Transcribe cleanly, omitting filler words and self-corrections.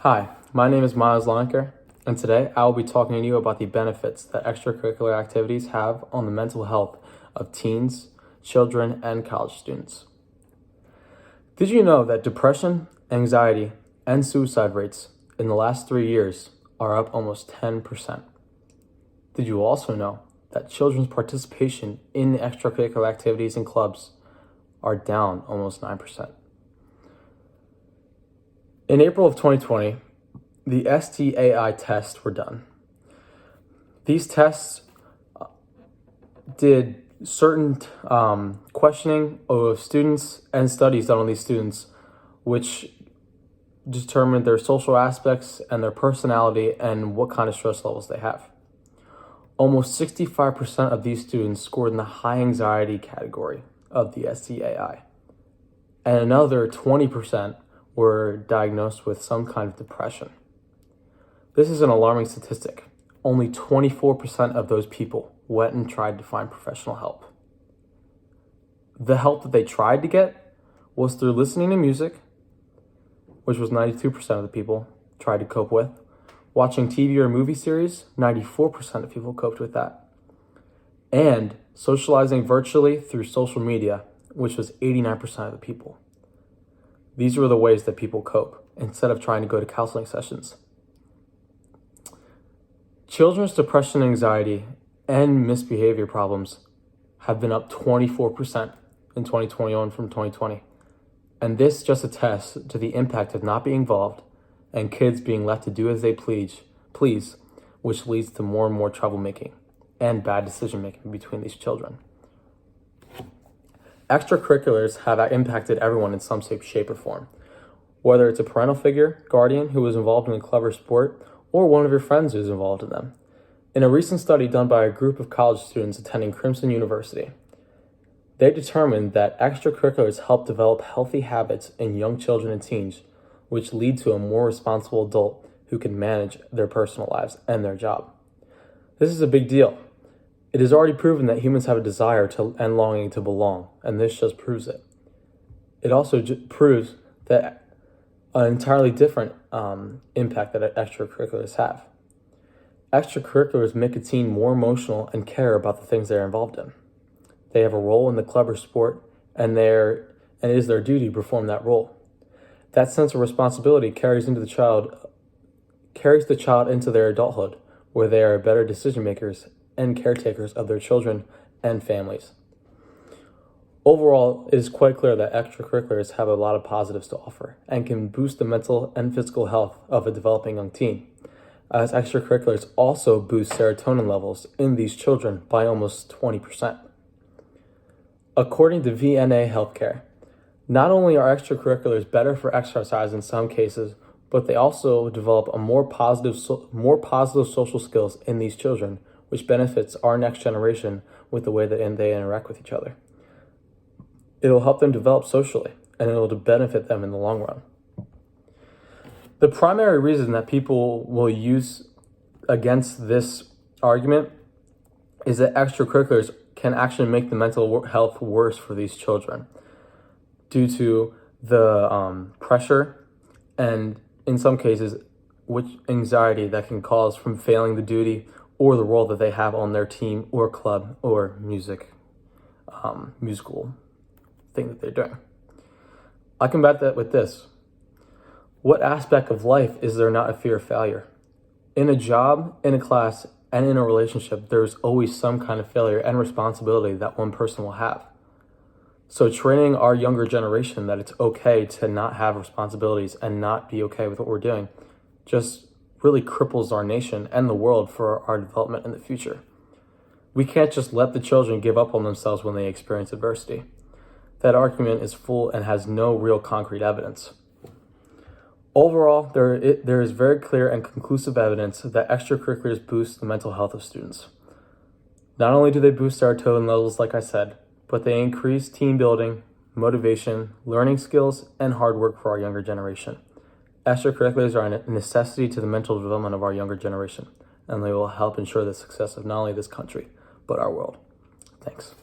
Hi, my name is Miles Lonecker, and today I will be talking to you about the benefits that extracurricular activities have on the mental health of teens, children, and college students. Did you know that depression, anxiety, and suicide rates in the last 3 years are up almost 10%? Did you also know that children's participation in extracurricular activities and clubs are down almost 9%? In April of 2020, the STAI tests were done. These tests did certain questioning of students and studies done on these students, which determined their social aspects and their personality and what kind of stress levels they have. Almost 65% of these students scored in the high anxiety category of the STAI, and another 20% were diagnosed with some kind of depression. This is an alarming statistic. Only 24% of those people went and tried to find professional help. The help that they tried to get was through listening to music, which was 92% of the people tried to cope with. Watching TV or movie series, 94% of people coped with that. And socializing virtually through social media, which was 89% of the people. These were the ways that people cope instead of trying to go to counseling sessions. Children's depression, anxiety, and misbehavior problems have been up 24% in 2021 from 2020. And this just attests to the impact of not being involved and kids being left to do as they please, which leads to more and more troublemaking and bad decision making between these children. Extracurriculars have impacted everyone in some shape or form, whether it's a parental figure, guardian who was involved in a clever sport, or one of your friends who's involved in them. In a recent study done by a group of college students attending Crimson University, they determined that extracurriculars help develop healthy habits in young children and teens, which lead to a more responsible adult who can manage their personal lives and their job. This is a big deal. It is already proven that humans have a desire and longing to belong, and this just proves it. It also proves that an entirely different impact that extracurriculars have. Extracurriculars make a teen more emotional and care about the things they're involved in. They have a role in the clever sport, and it is their duty to perform that role. That sense of responsibility carries the child into their adulthood, where they are better decision makers and caretakers of their children and families. Overall, it is quite clear that extracurriculars have a lot of positives to offer and can boost the mental and physical health of a developing young teen, as extracurriculars also boost serotonin levels in these children by almost 20%. According to VNA Healthcare, not only are extracurriculars better for exercise in some cases, but they also develop a more positive social skills in these children, which benefits our next generation with the way that they interact with each other. It'll help them develop socially, and it'll benefit them in the long run. The primary reason that people will use against this argument is that extracurriculars can actually make the mental health worse for these children due to the pressure and, in some cases, which anxiety that can cause from failing the duty or the role that they have on their team or club or musical thing that they're doing. I combat that with this. What aspect of life is there not a fear of failure? In a job, in a class, and in a relationship, there's always some kind of failure and responsibility that one person will have. So training our younger generation that it's okay to not have responsibilities and not be okay with what we're doing just really cripples our nation and the world for our development in the future. We can't just let the children give up on themselves when they experience adversity. That argument is full and has no real concrete evidence. Overall, there is very clear and conclusive evidence that extracurriculars boost the mental health of students. Not only do they boost serotonin levels, like I said, but they increase team building, motivation, learning skills, and hard work for our younger generation. Extracurriculars are a necessity to the mental development of our younger generation, and they will help ensure the success of not only this country, but our world. Thanks.